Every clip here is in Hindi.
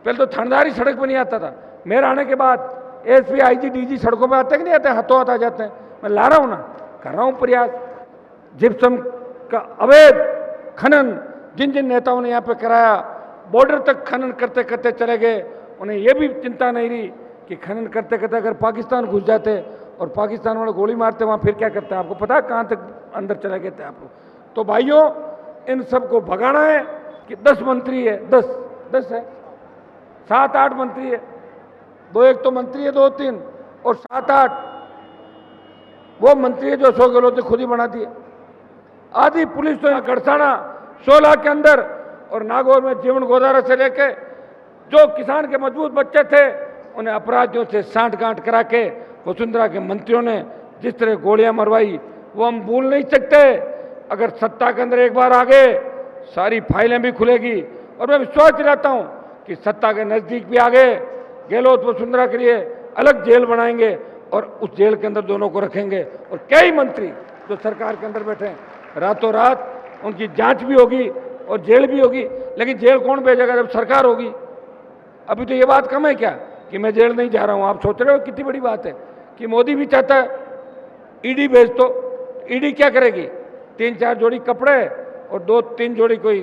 पहले तो थानेदारी सड़क पर नहीं आता था, मेरे आने के बाद एसपी आईजी डीजी सड़कों पे आते कि नहीं आते, हाथों हाथ आ जाते हैं। मैं ला रहा हूँ ना, कर रहा हूँ प्रयास। जिप्सम का अवैध खनन जिन जिन नेताओं ने यहाँ पे कराया, बॉर्डर तक खनन करते करते चले गए, उन्हें यह भी चिंता नहीं रही कि खनन करते करते अगर पाकिस्तान घुस जाते और पाकिस्तान वाले गोली मारते, वहाँ फिर क्या करते हैं आपको पता है, कहाँ तक अंदर चले गए थे आप लोग। तो भाइयों, इन सबको भगाना है कि 10 मंत्री है, 10 है, 7-8 मंत्री है, 2-1 तो मंत्री है, 2-3 और 7-8 वो मंत्री है जो अशोक गहलोत ने खुद ही बना दिए। आधी पुलिस तो यहाँ गड़साना 16 के अंदर और नागौर में जीवन गोदारा से लेके जो किसान के मजबूत बच्चे थे उन्हें अपराधियों से सांठ-गांठ करा के वसुंधरा के मंत्रियों ने जिस तरह गोलियां मरवाई वो हम भूल नहीं सकते। अगर सत्ता के अंदर एक बार आ गए सारी फाइलें भी खुलेगी और मैं विश्वास दिलाता हूं कि सत्ता के नजदीक भी आ गए, गहलोत वसुंधरा के लिए अलग जेल बनाएंगे और उस जेल के अंदर दोनों को रखेंगे। और कई मंत्री जो सरकार के अंदर बैठे हैं, रातों रात उनकी जांच भी होगी और जेल भी होगी। लेकिन जेल कौन भेजेगा जब सरकार होगी? अभी तो ये बात कम है क्या कि मैं जेल नहीं जा रहा हूं? आप सोच रहे हो कितनी बड़ी बात है कि मोदी भी चाहता है ईडी भेज दो। ईडी क्या करेगी? 3-4 जोड़ी कपड़े और 2-3 जोड़ी कोई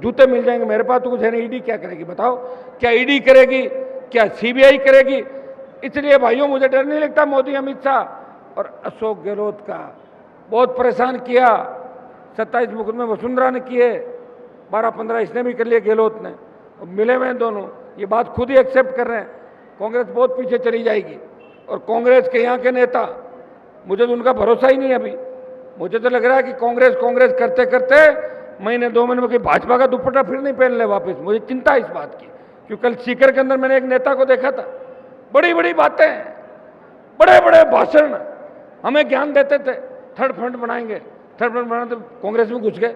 जूते मिल जाएंगे, मेरे पास तो कुछ है नहीं। ईडी क्या करेगी बताओ? क्या ईडी करेगी? क्या सीबीआई करेगी? इसलिए भाइयों मुझे डर नहीं लगता मोदी, अमित शाह और अशोक गहलोत का। बहुत परेशान किया, 27 मुकदमे वसुंधरा ने किए, 12-15 इसने भी कर लिए गहलोत ने, मिले हुए दोनों, ये बात खुद ही एक्सेप्ट कर रहे हैं। कांग्रेस बहुत पीछे चली जाएगी और कांग्रेस के यहाँ के नेता, मुझे तो उनका भरोसा ही नहीं है अभी। मुझे तो लग रहा है कि कांग्रेस करते करते महीने 2 महीने में कोई भाजपा का दुपट्टा फिर नहीं पहन ले वापस। मुझे चिंता है इस बात की, क्योंकि कल सीकर के अंदर मैंने एक नेता को देखा था, बड़ी बड़ी बातें, बड़े बड़े भाषण हमें ज्ञान देते थे, थर्ड फ्रंट बनाएंगे, थर्ड फ्रंट बनाने तो कांग्रेस में घुस गए,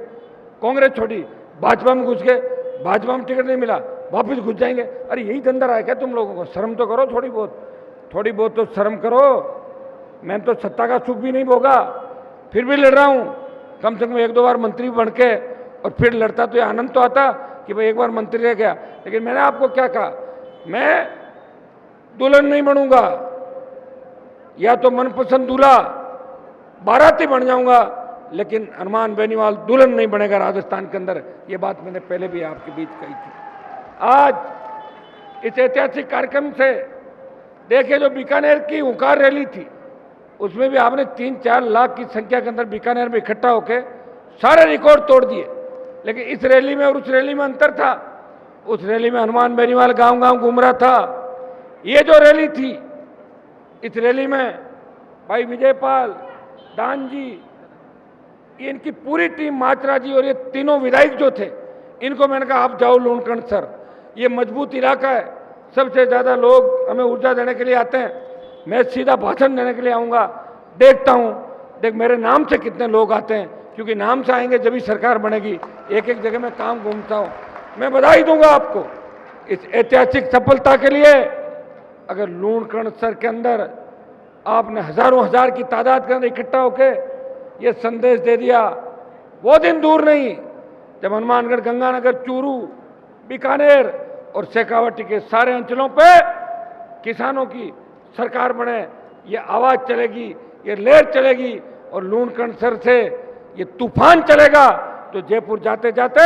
कांग्रेस छोड़ी भाजपा में घुस गए, भाजपा में टिकट नहीं मिला वापस घुस जाएंगे। अरे यही धंधा रहा है क्या तुम लोगों को? शर्म तो करो, थोड़ी बहुत तो शर्म करो। मैं तो सत्ता का सुख भी नहीं भोगा, फिर भी लड़ रहा हूं। कम से कम 1-2 बार मंत्री बन के और फिर लड़ता तो ये आनंद तो आता कि भाई एक बार मंत्री रह गया। लेकिन मैंने आपको क्या कहा, मैं दुल्हन नहीं बनूंगा, या तो मनपसंद दूल्हा बाराती बन जाऊंगा, लेकिन हनुमान बेनीवाल दुल्हन नहीं बनेगा राजस्थान के अंदर। ये बात मैंने पहले भी आपके बीच कही थी। आज इस ऐतिहासिक कार्यक्रम से देखिए, जो बीकानेर की हुंकार रैली थी उसमें भी आपने 3-4 लाख की संख्या के अंदर बीकानेर में इकट्ठा होकर सारे रिकॉर्ड तोड़ दिए। लेकिन इस रैली में और उस रैली में अंतर था। उस रैली में हनुमान बेनीवाल गांव गांव घूम रहा था। ये जो रैली थी, इस रैली में भाई विजयपाल, दान जी, इनकी पूरी टीम, माचरा जी और ये तीनों विधायक जो थे, इनको मैंने कहा आप जाओ लूणकंड सर, ये मजबूत इलाका है, सबसे ज़्यादा लोग हमें ऊर्जा देने के लिए आते हैं, मैं सीधा भाषण देने के लिए आऊँगा, देखता हूँ देख मेरे नाम से कितने लोग आते हैं, क्योंकि नाम से आएंगे जब भी सरकार बनेगी। एक एक जगह मैं काम घूमता हूँ। मैं बधाई दूंगा आपको इस ऐतिहासिक सफलता के लिए। अगर लूणकंड सर के अंदर आपने हजारों हजार की तादाद के अंदर इकट्ठा होकर ये संदेश दे दिया, वो दिन दूर नहीं जब हनुमानगढ़, गंगानगर, चूरू, बीकानेर और शेखावाटी के सारे अंचलों पे किसानों की सरकार बने। ये आवाज चलेगी, ये लहर चलेगी और लूणकंड सर से ये तूफान चलेगा तो जयपुर जाते जाते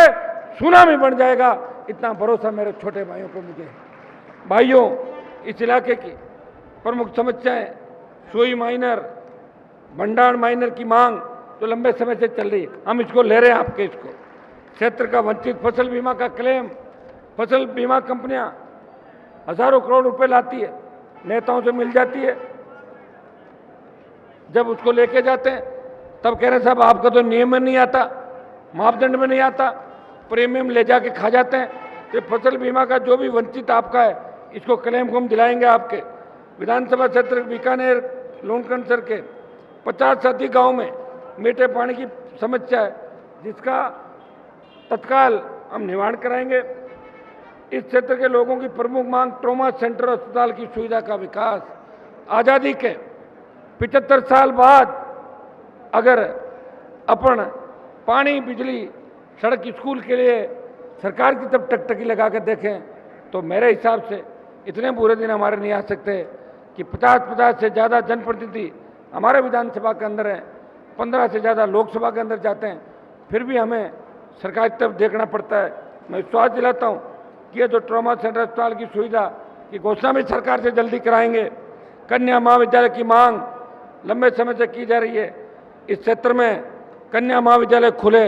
सुनामी बन जाएगा। इतना भरोसा मेरे छोटे भाइयों को मुझे है। भाइयों, इस इलाके की प्रमुख समस्याएं सोई माइनर, भंडार माइनर की मांग जो लंबे समय से चल रही है, हम इसको ले रहे हैं आपके इसको। क्षेत्र का वंचित फसल बीमा का क्लेम, फसल बीमा कंपनियां हजारों करोड़ रुपए लाती है, नेताओं से मिल जाती है, जब उसको लेके जाते हैं तब कह रहे हैं साहब आपका तो नियम में नहीं आता, मापदंड में नहीं आता, प्रीमियम ले जाके खा जाते हैं। तो फसल बीमा का जो भी वंचित आपका है, इसको क्लेम को हम दिलाएंगे आपके। विधानसभा क्षेत्र बीकानेर लूणकंड सर के 50 से अधिक गाँव में मीठे पानी की समस्या है, जिसका तत्काल हम निवारण कराएंगे। इस क्षेत्र के लोगों की प्रमुख मांग ट्रॉमा सेंटर अस्पताल की सुविधा का विकास। आज़ादी के 75 साल बाद अगर अपन पानी, बिजली, सड़क, स्कूल के लिए सरकार की तरफ टकटकी लगा कर देखें तो मेरे हिसाब से इतने बुरे दिन हमारे नहीं आ सकते कि 50 से ज़्यादा जनप्रतिनिधि हमारे विधानसभा के अंदर हैं, 15 से ज़्यादा लोकसभा के अंदर जाते हैं, फिर भी हमें सरकार की तरफ देखना पड़ता है। मैं विश्वास दिलाता हूँ कि ये जो ट्रॉमा सेंटर अस्पताल की सुविधा की घोषणा भी सरकार से जल्दी कराएंगे। कन्या महाविद्यालय की मांग लंबे समय से की जा रही है, इस क्षेत्र में कन्या महाविद्यालय खुले,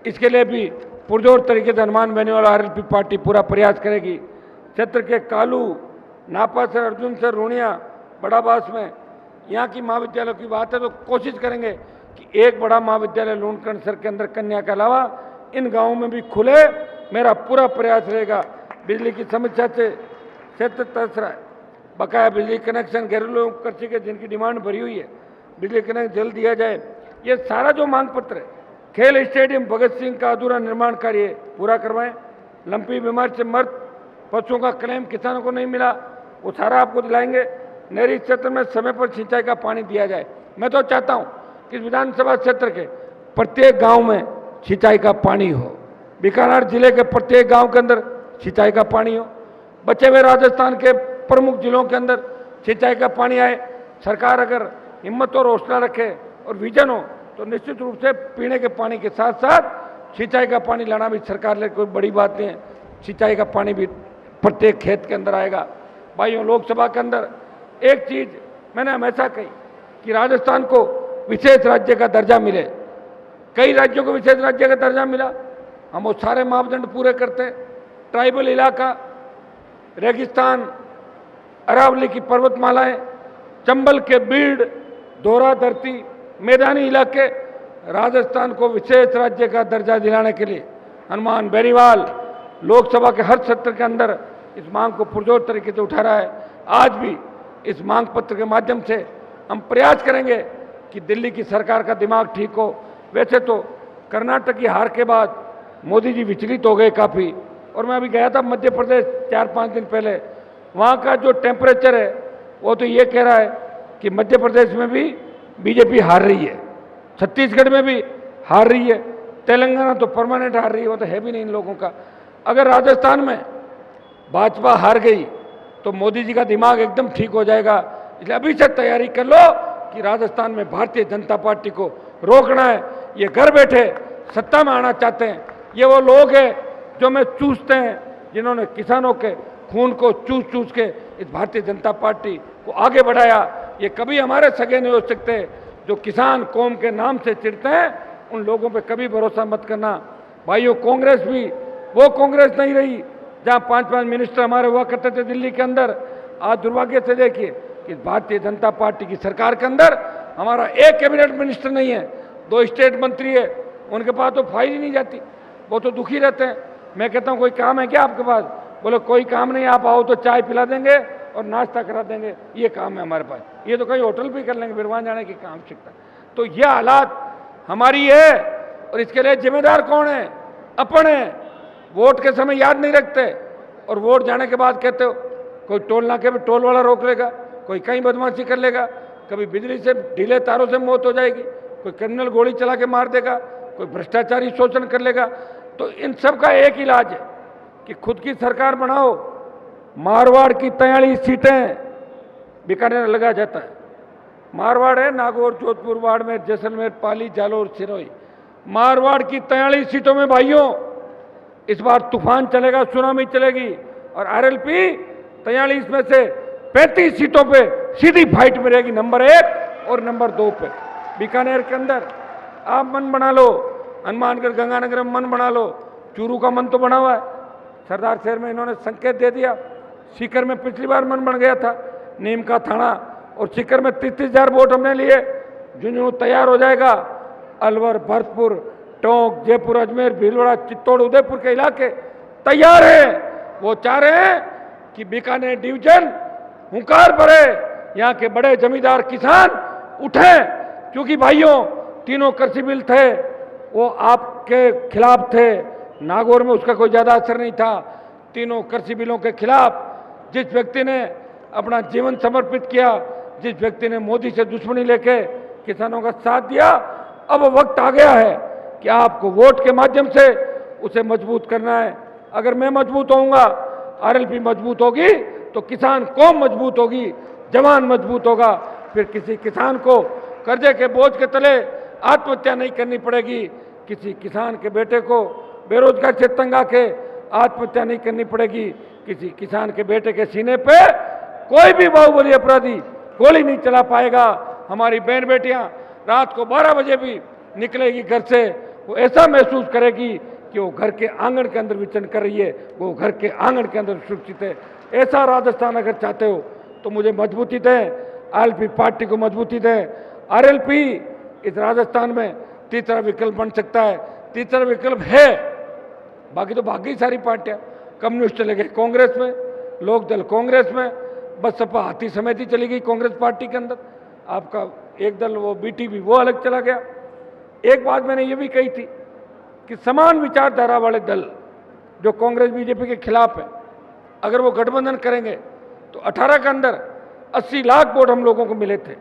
इसके लिए भी पुरजोर तरीके से हनुमान बेनीवाल आरएलपी पार्टी पूरा प्रयास करेगी। क्षेत्र के कालू, नापासर, अर्जुन सर, रूणिया, बड़ाबास में यहाँ की महाविद्यालयों की बात है तो कोशिश करेंगे कि एक बड़ा महाविद्यालय लूणकरण सर के अंदर कन्या के अलावा इन गाँवों में भी खुले। मेरा पूरा प्रयास रहेगा। बिजली की समस्या से क्षेत्र तरस रहा है, बकाया बिजली कनेक्शन घरेलू कृषि के जिनकी डिमांड भरी हुई है, बिजली कनेक्शन जल्द दिया जाए। ये सारा जो मांग पत्र है, खेल स्टेडियम भगत सिंह का अधूरा निर्माण कार्य पूरा करवाएं। लंपी बीमारी से मर्द पशुओं का क्लेम किसानों को नहीं मिला, वो सारा आपको दिलाएंगे। नहरी क्षेत्र में समय पर सिंचाई का पानी दिया जाए। मैं तो चाहता हूं कि इस विधानसभा क्षेत्र के प्रत्येक गांव में सिंचाई का पानी हो, बीकानेर जिले के प्रत्येक गांव के अंदर सिंचाई का पानी हो, बचे हुए राजस्थान के प्रमुख जिलों के अंदर सिंचाई का पानी आए। सरकार अगर हिम्मत और हौसला रखे और विजन हो तो निश्चित रूप से पीने के पानी के साथ साथ सिंचाई का पानी लाना भी सरकार लिए कोई बड़ी बात नहीं है। सिंचाई का पानी भी प्रत्येक खेत के अंदर आएगा। भाइयों, लोकसभा के अंदर एक चीज मैंने हमेशा कही कि राजस्थान को विशेष राज्य का दर्जा मिले। कई राज्यों को विशेष राज्य का दर्जा मिला, हम वो सारे मापदंड पूरे करते हैं। ट्राइबल इलाका, रेगिस्तान, अरावली की पर्वतमालाएं, चंबल के बीड़, दोहरा धरती, मैदानी इलाके, राजस्थान को विशेष राज्य का दर्जा दिलाने के लिए हनुमान बेनीवाल लोकसभा के हर सत्र के अंदर इस मांग को पुरजोर तरीके से उठा रहा है। आज भी इस मांग पत्र के माध्यम से हम प्रयास करेंगे कि दिल्ली की सरकार का दिमाग ठीक हो। वैसे तो कर्नाटक की हार के बाद मोदी जी विचलित हो गए काफ़ी, और मैं अभी गया था मध्य प्रदेश 4-5 दिन पहले, वहाँ का जो टेम्परेचर है वो तो ये कह रहा है कि मध्य प्रदेश में भी बीजेपी हार रही है, छत्तीसगढ़ में भी हार रही है, तेलंगाना तो परमानेंट हार रही है, वो तो है भी नहीं इन लोगों का। अगर राजस्थान में भाजपा हार गई तो मोदी जी का दिमाग एकदम ठीक हो जाएगा। इसलिए अभी से तैयारी कर लो कि राजस्थान में भारतीय जनता पार्टी को रोकना है। ये घर बैठे सत्ता में आना चाहते हैं, ये वो लोग हैं जो मैं चूसते हैं, जिन्होंने किसानों के खून को चूस चूस के इस भारतीय जनता पार्टी को आगे बढ़ाया। ये कभी हमारे सगे नहीं हो सकते। जो किसान कौम के नाम से चिढ़ते हैं उन लोगों पे कभी भरोसा मत करना। भाइयों, कांग्रेस भी वो कांग्रेस नहीं रही जहां 5-5 मिनिस्टर हमारे हुआ करते थे दिल्ली के अंदर। आज दुर्भाग्य से देखिए कि भारतीय जनता पार्टी की सरकार के अंदर हमारा एक कैबिनेट मिनिस्टर नहीं है, 2 स्टेट मंत्री है, उनके पास तो फाइल ही नहीं जाती, वो तो दुखी रहते हैं। मैं कहता हूँ कोई काम है क्या आपके पास? बोले कोई काम नहीं, आप आओ तो चाय पिला देंगे और नाश्ता करा देंगे, ये काम है हमारे पास। ये तो कहीं होटल भी कर लेंगे, फिर वहाँ जाने की काम सीखता। तो ये हालात हमारी है, और इसके लिए जिम्मेदार कौन है? अपन है। वोट के समय याद नहीं रखते और वोट जाने के बाद कहते हो कोई टोल नाके में टोल वाला रोक लेगा, कोई कहीं बदमाशी कर लेगा, कभी बिजली से ढीले तारों से मौत हो जाएगी, कोई क्रिमिनल गोली चला के मार देगा, कोई भ्रष्टाचारी शोषण कर लेगा। तो इन सब का एक इलाज है कि खुद की सरकार बनाओ। मारवाड़ की 43 सीटें बीकानेर लगा जाता है। मारवाड़ है नागौर, जोधपुर, बाड़मेर, जैसलमेर, पाली, जालौर, सिरोही। मारवाड़ की 43 सीटों में भाइयों इस बार तूफान चलेगा, सुनामी चलेगी, और आरएलपी 43 में से 35 सीटों पे सीधी फाइट में रहेगी, नंबर 1 और नंबर 2 पे। बीकानेर के अंदर आप मन बना लो, हनुमानगढ़ गंगानगर में मन बना लो, चूरू का मन तो बना हुआ है, सरदार शहर में इन्होंने संकेत दे दिया, सीकर में पिछली बार मन बन गया था, नीम का थाना, और सीकर में 33,000 वोट हमने लिए। झुंझुनू तैयार हो जाएगा, अलवर, भरतपुर, टोंक, जयपुर, अजमेर, भीलवाड़ा, चित्तौड़, उदयपुर के इलाके तैयार हैं। वो चाह रहे हैं कि बीकानेर डिवीजन हुंकार भरे, यहाँ के बड़े जमींदार किसान उठे, क्योंकि भाइयों तीनों कृषि बिल थे वो आपके खिलाफ थे। नागौर में उसका कोई ज़्यादा असर नहीं था। तीनों कृषि बिलों के खिलाफ जिस व्यक्ति ने अपना जीवन समर्पित किया, जिस व्यक्ति ने मोदी से दुश्मनी लेके किसानों का साथ दिया, अब वक्त आ गया है कि आपको वोट के माध्यम से उसे मजबूत करना है। अगर मैं मजबूत होऊंगा आरएलपी मजबूत होगी तो किसान कौम मजबूत होगी, जवान मजबूत होगा। फिर किसी किसान को कर्जे के बोझ के तले आत्महत्या नहीं करनी पड़ेगी, किसी किसान के बेटे को बेरोजगार से तंग आके आत्महत्या नहीं करनी पड़ेगी, किसी किसान के बेटे के सीने पे कोई भी बाहुबली अपराधी गोली नहीं चला पाएगा। हमारी बहन बेटियां रात को 12 बजे भी निकलेगी घर से, वो ऐसा महसूस करेगी कि वो घर के आंगन के अंदर विचरण कर रही है, वो घर के आंगन के अंदर सुरक्षित है। ऐसा राजस्थान अगर चाहते हो तो मुझे मजबूती दें, आरएलपी पार्टी को मजबूती दें। आरएलपी इस राजस्थान में तीसरा विकल्प बन सकता है, तीसरा विकल्प है। बाकी तो बाकी सारी पार्टियां, कम्युनिस्ट चले गए कांग्रेस में, लोकदल कांग्रेस में, बसपा हाथी समिति चली गई कांग्रेस पार्टी के अंदर, आपका एक दल वो बीटीपी वो अलग चला गया। एक बात मैंने ये भी कही थी कि समान विचारधारा वाले दल जो कांग्रेस बीजेपी के खिलाफ है, अगर वो गठबंधन करेंगे तो 18 के अंदर 80 लाख वोट हम लोगों को मिले थे।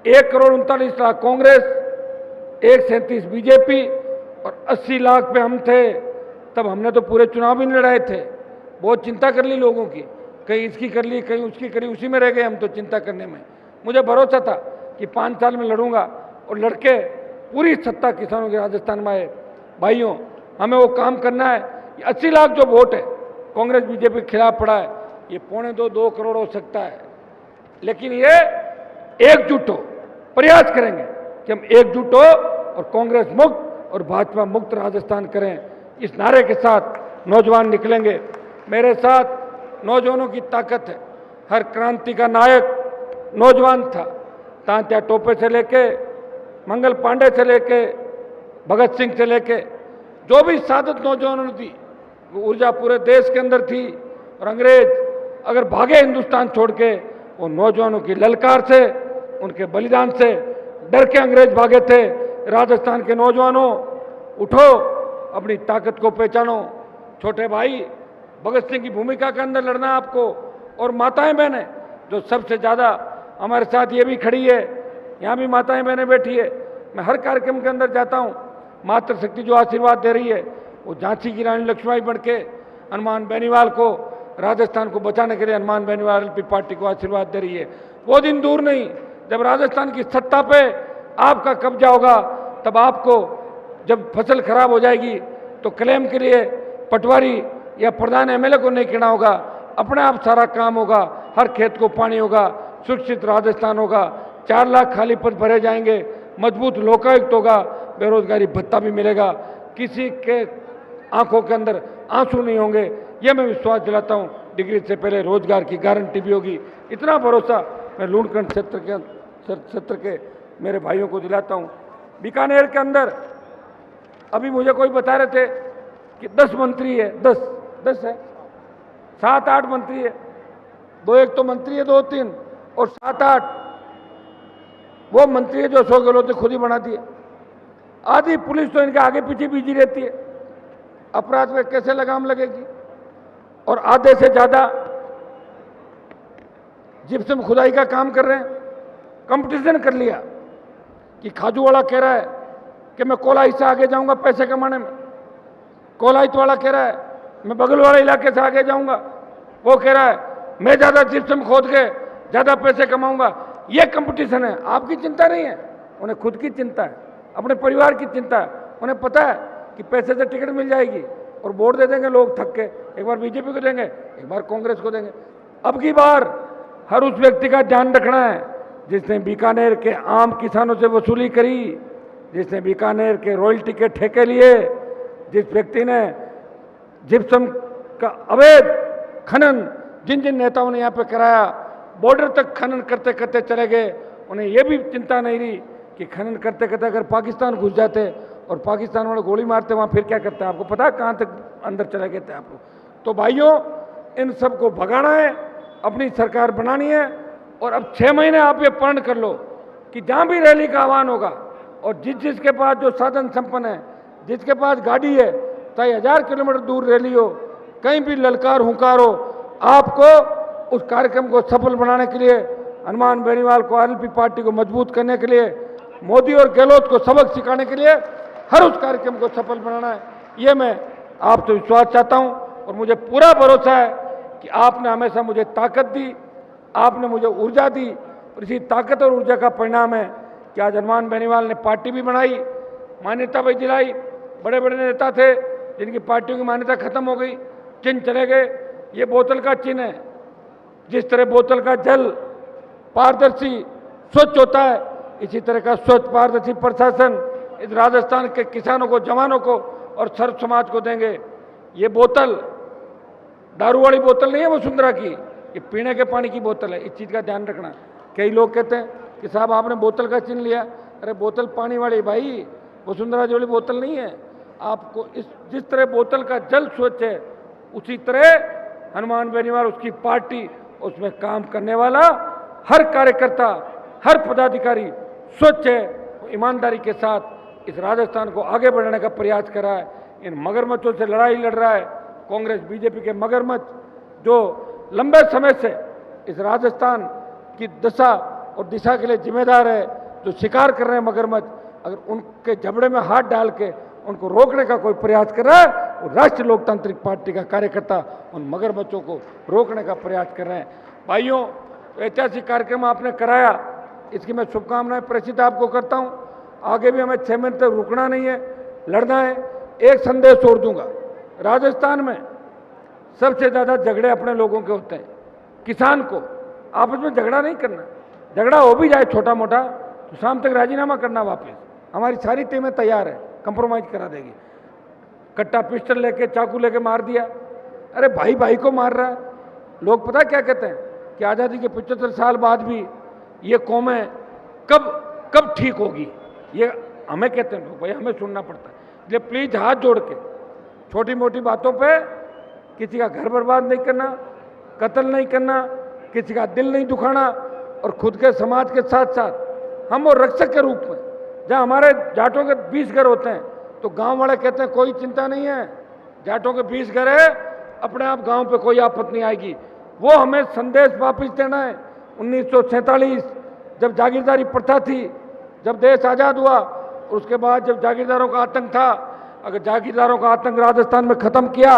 1,39,00,000 कांग्रेस, 137 बीजेपी और 80 लाख पे हम थे। तब हमने तो पूरे चुनाव भी नहीं लड़ाए थे, बहुत चिंता कर ली लोगों की, कहीं इसकी कर ली कहीं उसकी करी, उसी में रह गए हम तो चिंता करने में। मुझे भरोसा था कि 5 साल में लड़ूंगा और लड़के पूरी सत्ता किसानों के राजस्थान में आए। भाइयों, हमें वो काम करना है। 80 लाख जो वोट है कांग्रेस बीजेपी के खिलाफ पड़ा है, ये 2.25-2 करोड़ हो सकता है, लेकिन ये एकजुट हो, प्रयास करेंगे कि हम एकजुट हो और कांग्रेस मुक्त और भाजपा मुक्त राजस्थान करें। इस नारे के साथ नौजवान निकलेंगे। मेरे साथ नौजवानों की ताकत है। हर क्रांति का नायक नौजवान था। तांत्या टोपे से लेके मंगल पांडे से लेके भगत सिंह से लेके जो भी सादत नौजवानों ने दी, वो ऊर्जा पूरे देश के अंदर थी। और अंग्रेज अगर भागे हिंदुस्तान छोड़ के, वो नौजवानों की ललकार से, उनके बलिदान से डर के अंग्रेज भागे थे। राजस्थान के नौजवानों, उठो, अपनी ताकत को पहचानो। छोटे भाई, भगत सिंह की भूमिका के अंदर लड़ना आपको। और माताएं बहनें जो सबसे ज़्यादा हमारे साथ ये भी खड़ी है, यहाँ भी माताएं बहनें बैठी है। मैं हर कार्यक्रम के अंदर जाता हूँ, मातृशक्ति जो आशीर्वाद दे रही है, वो झांसी की रानी लक्ष्मीबाई बन के हनुमान बेनीवाल को, राजस्थान को बचाने के लिए हनुमान बेनीवाल आरएलपी पार्टी को आशीर्वाद दे रही है। वो दिन दूर नहीं जब राजस्थान की सत्ता पे आपका कब्जा होगा। तब आपको जब फसल खराब हो जाएगी तो क्लेम के लिए पटवारी या प्रधान एमएलए को नहीं कहना होगा, अपने आप सारा काम होगा। हर खेत को पानी होगा, सुरक्षित राजस्थान होगा, 4 लाख खाली पद भरे जाएंगे, मजबूत लोकायुक्त होगा, बेरोजगारी भत्ता भी मिलेगा, किसी के आंखों के अंदर आंसू नहीं होंगे। ये मैं विश्वास दिलाता हूँ। डिग्री से पहले रोजगार की गारंटी भी होगी। इतना भरोसा मैं लूणखंड क्षेत्र के मेरे भाइयों को दिलाता हूँ। बीकानेर के अंदर अभी मुझे कोई बता रहे थे कि 10 मंत्री है, 10 है, 7-8 मंत्री है, 2-1 तो मंत्री है, 2-3 और 7-8 वो मंत्री है जो अशोक गहलोत ने खुद ही बना दिए। आधी पुलिस तो इनके आगे पीछे बिजी रहती है, अपराध में कैसे लगाम लगेगी। और आधे से ज्यादा जिप्सम खुदाई का काम कर रहे हैं। कंपटीशन कर लिया कि खाजूवाला कह रहा है कि मैं कोलाई से आगे जाऊंगा पैसे कमाने में, कोलाइत वाला कह रहा है मैं बगल वाले इलाके से आगे जाऊंगा, वो कह रहा है मैं ज्यादा जिप्सम खोद के ज्यादा पैसे कमाऊंगा। ये कंपटीशन है। आपकी चिंता नहीं है, उन्हें खुद की चिंता है, अपने परिवार की चिंता है। उन्हें पता है कि पैसे से टिकट मिल जाएगी और वोट दे देंगे लोग थक के, एक बार बीजेपी को देंगे, एक बार कांग्रेस को देंगे। अब की बार हर उस व्यक्ति का ध्यान रखना है जिसने बीकानेर के आम किसानों से वसूली करी, जिसने बीकानेर के रॉयल्टी के ठेके लिए, जिस व्यक्ति ने जिप्सम का अवैध खनन जिन जिन नेताओं ने यहाँ पे कराया, बॉर्डर तक खनन करते करते चले गए। उन्हें यह भी चिंता नहीं रही कि खनन करते करते अगर पाकिस्तान घुस जाते और पाकिस्तान वाले गोली मारते, वहाँ फिर क्या करते हैं आपको पता है, कहाँ तक अंदर चले गए थे आप लोग। तो भाइयों, इन सबको भगाना है, अपनी सरकार बनानी है। और अब 6 महीने आप ये प्रण कर लो कि जहाँ भी रैली का आह्वान होगा और जिसके पास जो साधन संपन्न है, जिसके पास गाड़ी है, चाहे 1000 किलोमीटर दूर रैली हो, कहीं भी ललकार हुंकार हो, आपको उस कार्यक्रम को सफल बनाने के लिए, हनुमान बेनीवाल को, आरएलपी पार्टी को मजबूत करने के लिए, मोदी और गहलोत को सबक सिखाने के लिए हर उस कार्यक्रम को सफल बनाना है। ये मैं आपसे विश्वास चाहता हूं और मुझे पूरा भरोसा है कि आपने हमेशा मुझे ताकत दी, आपने मुझे ऊर्जा दी, और इसी ताकत और ऊर्जा का परिणाम है कि आज हनुमान बेनीवाल ने पार्टी भी बनाई, मान्यता भी दिलाई। बड़े बड़े नेता थे जिनकी पार्टियों की मान्यता खत्म हो गई, चिन्ह चले गए। ये बोतल का चिन्ह है। जिस तरह बोतल का जल पारदर्शी स्वच्छ होता है, इसी तरह का स्वच्छ पारदर्शी प्रशासन इस राजस्थान के किसानों को, जवानों को और सर्व समाज को देंगे। ये बोतल दारू वाली बोतल नहीं है वसुंधरा की, ये पीने के पानी की बोतल है। इस चीज़ का ध्यान रखना। कई लोग कहते हैं कि साहब आपने बोतल का चिन्ह लिया, अरे बोतल पानी वाली भाई, वसुंधरा वाली बोतल नहीं है। आपको इस जिस तरह बोतल का जल स्वच्छ है, उसी तरह हनुमान बेनीवाल, उसकी पार्टी, उसमें काम करने वाला हर कार्यकर्ता, हर पदाधिकारी स्वच्छ है, ईमानदारी के साथ इस राजस्थान को आगे बढ़ाने का प्रयास कर रहा है। इन मगरमच्छों से लड़ाई लड़ रहा है। कांग्रेस बीजेपी के मगरमच्छ जो लंबे समय से इस राजस्थान की दशा और दिशा के लिए जिम्मेदार है, जो शिकार कर रहे हैं मगरमच्छ, अगर उनके जबड़े में हाथ डाल के उनको रोकने का कोई प्रयास कर रहा है, वो राष्ट्रीय लोकतांत्रिक पार्टी का कार्यकर्ता उन मगरमच्छों को रोकने का प्रयास कर रहे हैं। भाइयों, ऐतिहासिक कार्यक्रम आपने कराया, इसकी मैं शुभकामनाएं प्रेषित आपको करता हूं। आगे भी हमें 6 महीने तक रुकना नहीं है, लड़ना है। एक संदेश छोड़ दूंगा, राजस्थान में सबसे ज़्यादा झगड़े अपने लोगों के होते हैं। किसान को आपस में झगड़ा नहीं करना, झगड़ा हो भी जाए छोटा मोटा तो शाम तक राजीनामा करना वापस। हमारी सारी टीमें तैयार है, कंप्रोमाइज करा देगी। कट्टा पिस्टल लेके, चाकू लेके मार दिया, अरे भाई भाई को मार रहा है। लोग पता क्या कहते हैं कि आज़ादी के 75 साल बाद भी ये कौमें कब ठीक होगी, ये हमें कहते हैं लोग। भाई हमें सुनना पड़ता है। इसलिए प्लीज हाथ जोड़ के छोटी मोटी बातों पे किसी का घर बर्बाद नहीं करना, कत्ल नहीं करना, किसी का दिल नहीं दुखाना, और खुद के समाज के साथ साथ हम वो रक्षक के रूप में, जहाँ हमारे जाटों के 20 घर होते हैं तो गांव वाले कहते हैं कोई चिंता नहीं है, जाटों के 20 घर है, अपने आप गांव पे कोई आफत नहीं आएगी। वो हमें संदेश वापस देना है। 1947 जब जागीरदारी प्रथा थी, जब देश आज़ाद हुआ, और उसके बाद जब जागीरदारों का आतंक था, अगर जागीरदारों का आतंक राजस्थान में ख़त्म किया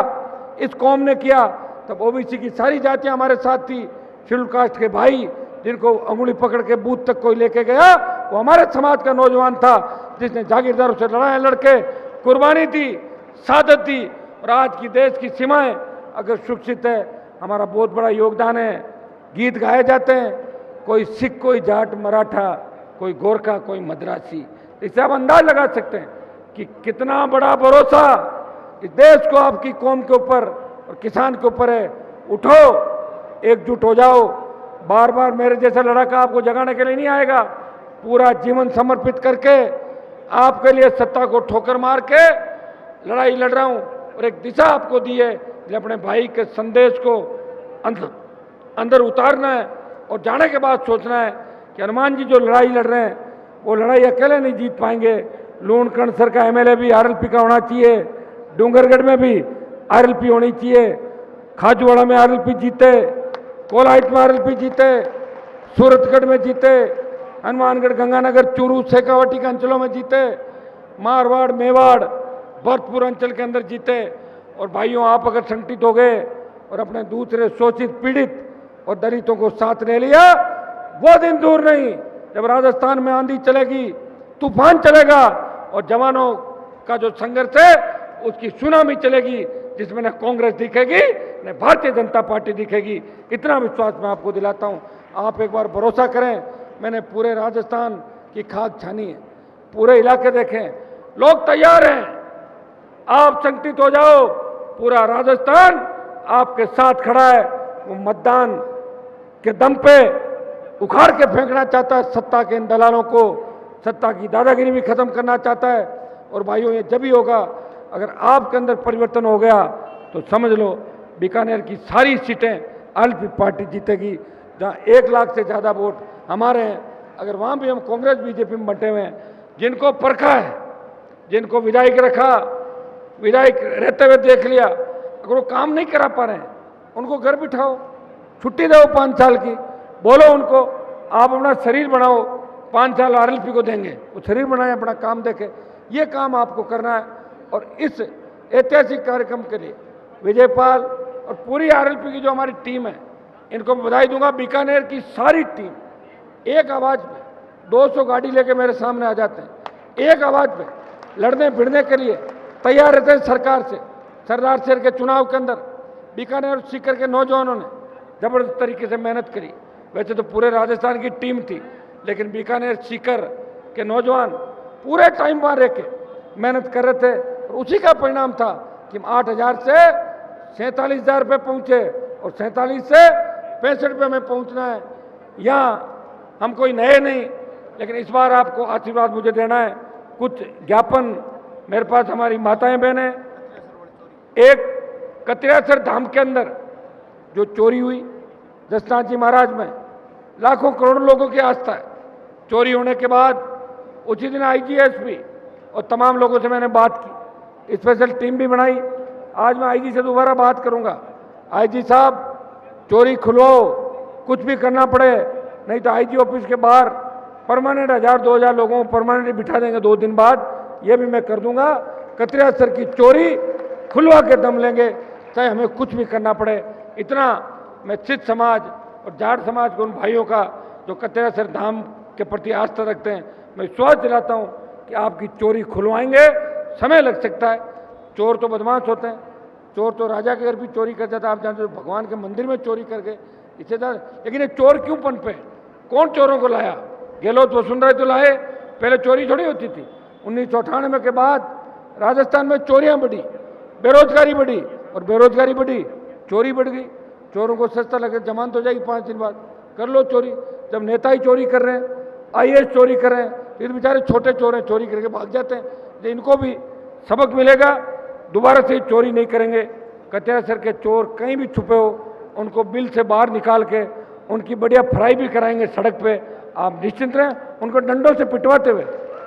इस कौम ने किया, तब ओबीसी की सारी जातियां हमारे साथ थी। शेड्यूल कास्ट के भाई जिनको अंगुली पकड़ के बूथ तक कोई लेके गया, वो हमारे समाज का नौजवान था जिसने जागीरदारों से लड़ाई लड़के कुर्बानी दी, शहादत दी। और आज की देश की सीमाएं अगर सुरक्षित है, हमारा बहुत बड़ा योगदान है। गीत गाए जाते हैं, कोई सिख, कोई जाट, मराठा, कोई गोरखा, कोई मद्रासी। इससे आप अंदाज लगा सकते हैं कि कितना बड़ा भरोसा इस देश को आपकी कौम के ऊपर और किसान के ऊपर है। उठो, एकजुट हो जाओ। बार बार मेरे जैसा लड़ाका आपको जगाने के लिए नहीं आएगा। पूरा जीवन समर्पित करके आपके लिए सत्ता को ठोकर मार के लड़ाई लड़ रहा हूं, और एक दिशा आपको दी है कि अपने भाई के संदेश को अंदर उतारना है, और जाने के बाद सोचना है कि हनुमान जी जो लड़ाई लड़ रहे हैं वो लड़ाई अकेले नहीं जीत पाएंगे। लूणकरणसर का एमएलए भी आरएलपी का होना चाहिए, डूंगरगढ़ में भी आरएलपी होनी चाहिए, खाजूवाड़ा में आरएलपी जीते, कोलाइट में आरएलपी जीते, सूरतगढ़ में जीते, हनुमानगढ़, गंगानगर, चूरू, शेखावाटी के अंचलों में जीते, मारवाड़, मेवाड़, भरतपुर अंचल के अंदर जीते। और भाइयों, आप अगर संगठित हो गए और अपने दूसरे शोषित, पीड़ित और दलितों को साथ ले लिया, वो दिन दूर नहीं जब राजस्थान में आंधी चलेगी, तूफान चलेगा, और जवानों का जो संघर्ष है उसकी सुनामी चलेगी, जिसमें न कांग्रेस दिखेगी न भारतीय जनता पार्टी दिखेगी। इतना विश्वास मैं आपको दिलाता हूं। आप एक बार भरोसा करें, मैंने पूरे राजस्थान की खाक छानी है, पूरे इलाके देखें, लोग तैयार हैं। आप संगठित हो जाओ, पूरा राजस्थान आपके साथ खड़ा है। वो मतदान के दम पे उखाड़ के फेंकना चाहता है सत्ता के इन दलालों को, सत्ता की दादागिरी भी खत्म करना चाहता है। और भाइयों, ये जब ही होगा, अगर आपके अंदर परिवर्तन हो गया तो समझ लो बीकानेर की सारी सीटें आरएलपी पार्टी जीतेगी। जहाँ 1 लाख से ज़्यादा वोट हमारे हैं, अगर वहाँ भी हम कांग्रेस बीजेपी में बंटे हुए हैं, जिनको परखा है, जिनको विधायक रखा, विधायक रहते हुए देख लिया, अगर वो काम नहीं करा पा रहे हैं, उनको घर बिठाओ, छुट्टी दो 5 साल की, बोलो उनको आप अपना शरीर बनाओ, 5 साल आरएलपी को देंगे, वो शरीर बनाए, अपना काम देखे। ये काम आपको करना है। और इस ऐतिहासिक कार्यक्रम के लिए विजयपाल, और पूरी आरएलपी की जो हमारी टीम है, इनको बधाई दूंगा। बीकानेर की सारी टीम एक आवाज़ पे 200 गाड़ी लेके मेरे सामने आ जाते हैं, एक आवाज़ पे लड़ने भिड़ने के लिए तैयार रहते हैं सरकार से। सरदार शहर के चुनाव के अंदर बीकानेर और सीकर के नौजवानों ने जबरदस्त तरीके से मेहनत करी। वैसे तो पूरे राजस्थान की टीम थी, लेकिन बीकानेर सीकर के नौजवान पूरे टाइम वहाँ रह के मेहनत कर रहे थे, और उसी का परिणाम था कि हम 8,000 से 47,000 रुपये पहुँचे, और 47 से 65 रुपये में पहुँचना है। यहाँ हम कोई नए नहीं, लेकिन इस बार आपको आशीर्वाद मुझे देना है। कुछ ज्ञापन मेरे पास हमारी माताएं बहनें, एक कतिरासर धाम के अंदर जो चोरी हुई दशनाथ जी महाराज में, लाखों करोड़ों लोगों की आस्था है। चोरी होने के बाद उसी दिन आईजी एसपी और तमाम लोगों से मैंने बात की, स्पेशल टीम भी बनाई। आज मैं आईजी से दोबारा बात करूंगा, आईजी साहब चोरी खुलवाओ, कुछ भी करना पड़े, नहीं तो आईजी ऑफिस के बाहर परमानेंट 1,000-2,000 लोगों को परमानेंटली बिठा देंगे 2 दिन बाद, ये भी मैं कर दूंगा। कतिरासर की चोरी खुलवा के दम लेंगे, चाहे हमें कुछ भी करना पड़े। इतना मैं सिद्ध समाज और जाट समाज के उन भाइयों का जो कतिरासर धाम के प्रति आस्था रखते हैं, मैं विश्वास दिलाता हूँ कि आपकी चोरी खुलवाएंगे। समय लग सकता है, चोर तो बदमाश होते हैं, चोर तो राजा के घर भी चोरी कर जाता है, आप जानते हो, भगवान के मंदिर में चोरी करके इससे ज़्यादा। लेकिन ये चोर क्यों पनपे? कौन चोरों को लाया? गहलोत वसुंधरा तो लाए, पहले चोरी थोड़ी होती थी। 1998 के बाद राजस्थान में चोरियां बढ़ी, बेरोजगारी बढ़ी, और बेरोजगारी बढ़ी चोरी बढ़ गई। चोरों को सस्ता लगे, जमानत हो जाएगी 5 दिन बाद, कर लो चोरी। जब नेता ही चोरी कर रहे हैं, आईएएस चोरी कर रहे हैं, फिर बेचारे छोटे चोर हैं, चोरी करके भाग जाते हैं। तो इनको भी सबक मिलेगा, दोबारा से चोरी नहीं करेंगे। कतिरासर के चोर कहीं भी छुपे हो, उनको बिल से बाहर निकाल के उनकी बढ़िया फ्राई भी कराएंगे सड़क पे, आप निश्चिंत रहें। उनको डंडों से पिटवाते हुए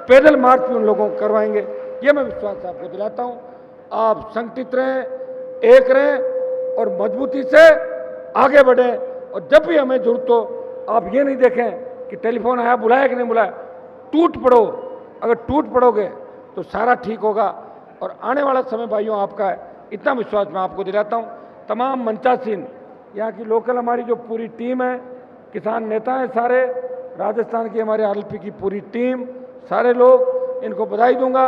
पैदल मार्च भी उन लोगों को करवाएंगे, ये मैं विश्वास आपको दिलाता हूँ। आप संगठित रहें, एक रहें और मजबूती से आगे बढ़ें। और जब भी हमें जरूरत हो, आप ये नहीं देखें कि टेलीफोन आया, बुलाया कि नहीं बुलाया, टूट पड़ो। अगर टूट पड़ोगे तो सारा ठीक होगा, और आने वाला समय भाइयों आपका है, इतना विश्वास मैं आपको दिलाता हूँ। तमाम मंचासीन, यहाँ की लोकल हमारी जो पूरी टीम है, किसान नेता हैं सारे, राजस्थान की हमारे आरएलपी की पूरी टीम, सारे लोग, इनको बधाई दूंगा,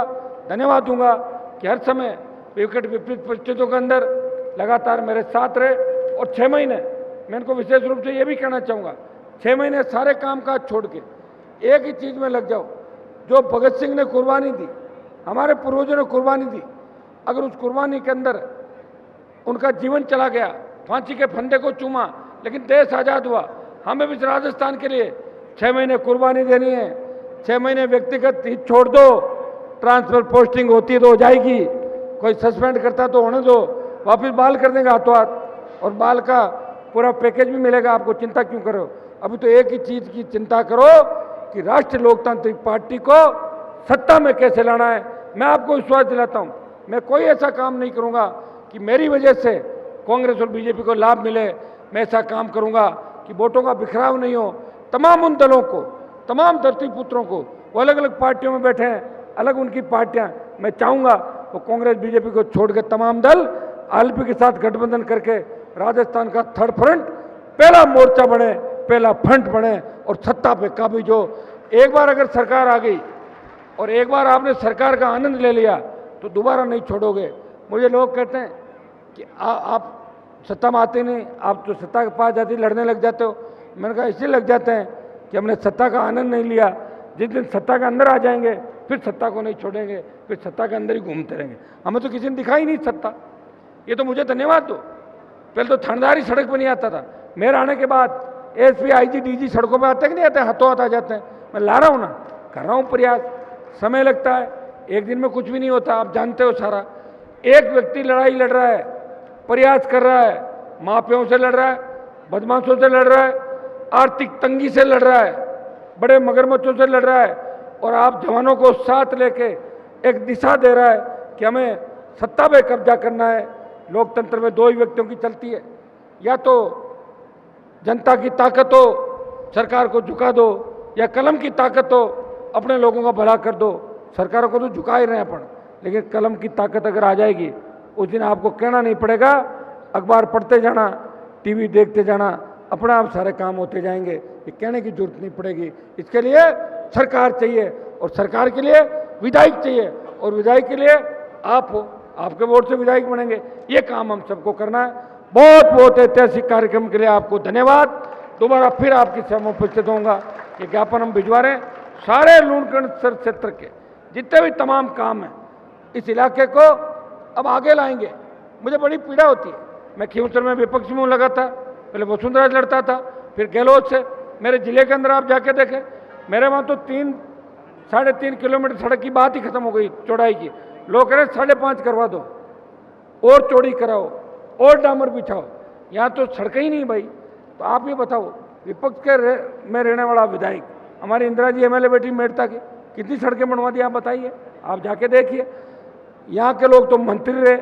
धन्यवाद दूंगा कि हर समय विकट विपरीत परिस्थितियों के अंदर लगातार मेरे साथ रहे। और 6 महीने मैं इनको विशेष रूप से ये भी कहना चाहूँगा, 6 महीने सारे काम काज छोड़ के एक ही चीज़ में लग जाओ। जो भगत सिंह ने कुर्बानी दी, हमारे पूर्वजों ने कुर्बानी दी, अगर उस कुर्बानी के अंदर उनका जीवन चला गया, फांसी के फंदे को चूमा, लेकिन देश आज़ाद हुआ। हमें भी राजस्थान के लिए 6 महीने कुर्बानी देनी है। 6 महीने व्यक्तिगत हित छोड़ दो, ट्रांसफर पोस्टिंग होती है तो हो जाएगी, कोई सस्पेंड करता तो होने दो, वापस बहाल कर देंगे हाथों हाथ, और बाल का पूरा पैकेज भी मिलेगा, आपको चिंता क्यों करो। अभी तो एक ही चीज़ की चिंता करो कि राष्ट्रीय लोकतांत्रिक पार्टी को सत्ता में कैसे लाना है। मैं आपको विश्वास दिलाता हूँ, मैं कोई ऐसा काम नहीं करूँगा कि मेरी वजह से कांग्रेस और बीजेपी को लाभ मिले। मैं ऐसा काम करूँगा कि वोटों का बिखराव नहीं हो। तमाम उन दलों को, तमाम धरती पुत्रों को, वो अलग अलग पार्टियों में बैठे हैं, अलग उनकी पार्टियां, मैं चाहूँगा वो कांग्रेस बीजेपी को छोड़ के तमाम दल आरएलपी के साथ गठबंधन करके राजस्थान का थर्ड फ्रंट, पहला मोर्चा बने, पहला फ्रंट बने, और सत्ता पे काबिज हो। एक बार अगर सरकार आ गई और एक बार आपने सरकार का आनंद ले लिया तो दोबारा नहीं छोड़ोगे। मुझे लोग कहते हैं कि आप सत्ता में आते नहीं, आप तो सत्ता के पास जाती लड़ने लग जाते हो। मैंने कहा इसलिए लग जाते हैं कि हमने सत्ता का आनंद नहीं लिया। जिस दिन सत्ता के अंदर आ जाएंगे फिर सत्ता को नहीं छोड़ेंगे, फिर सत्ता के अंदर ही घूमते रहेंगे। हमें तो किसी ने दिखाई नहीं सत्ता। ये तो मुझे धन्यवाद दो, पहले तो थानेदारी सड़क पर नहीं आता था, मेरे आने के बाद एसपी आईजी डीजी सड़कों पर आते कि नहीं आते, हाथों हाथ आ जाते हैं। मैं ला रहा हूँ ना, कर रहा हूँ प्रयास, समय लगता है, एक दिन में कुछ भी नहीं होता, आप जानते हो सारा। एक व्यक्ति लड़ाई लड़ रहा है, प्रयास कर रहा है, माफियाओं से लड़ रहा है, बदमाशों से लड़ रहा है, आर्थिक तंगी से लड़ रहा है, बड़े मगरमच्छों से लड़ रहा है, और आप जवानों को साथ लेके एक दिशा दे रहा है कि हमें सत्ता पे कब्जा करना है। लोकतंत्र में 2 ही व्यक्तियों की चलती है, या तो जनता की ताकत हो, सरकार को झुका दो, या कलम की ताकत हो, अपने लोगों का भला कर दो। सरकारों को तो झुका ही रहे हैं अपन, लेकिन कलम की ताकत अगर आ जाएगी उस दिन आपको कहना नहीं पड़ेगा अखबार पढ़ते जाना, टीवी देखते जाना, अपने आप सारे काम होते जाएंगे। ये कहने की जरूरत नहीं पड़ेगी। इसके लिए सरकार चाहिए और सरकार के लिए विधायक चाहिए और विधायक के लिए आप हो, आपके वोट से विधायक बनेंगे। ये काम हम सबको करना है। बहुत बहुत ऐतिहासिक कार्यक्रम के लिए आपको धन्यवाद। दोबारा फिर आपकी सेवा में उपस्थित होऊंगा। ये ज्ञापन हम भिजवा रहे हैं। सारे लूणकरण क्षेत्र के जितने भी तमाम काम हैं इस इलाके को अब आगे लाएंगे। मुझे बड़ी पीड़ा होती है, मैं खींवसर में विपक्ष में लगा था, पहले वसुंधरा लड़ता था, फिर गहलोत से। मेरे जिले के अंदर आप जाके देखें, मेरे वहाँ तो 3-3.5 किलोमीटर सड़क की बात ही खत्म हो गई चौड़ाई की। लोग कह रहे 5.5 करवा दो और चौड़ी कराओ और डामर बिछाओ। यहाँ तो सड़कें ही नहीं भाई। तो आप ये बताओ, विपक्ष के में रहने वाला विधायक, हमारी इंदिरा जी एमएलए बेटी मेड़ता की, कितनी सड़कें बनवा दी आप बताइए। आप जाके देखिए। यहाँ के लोग तो मंत्री रहे।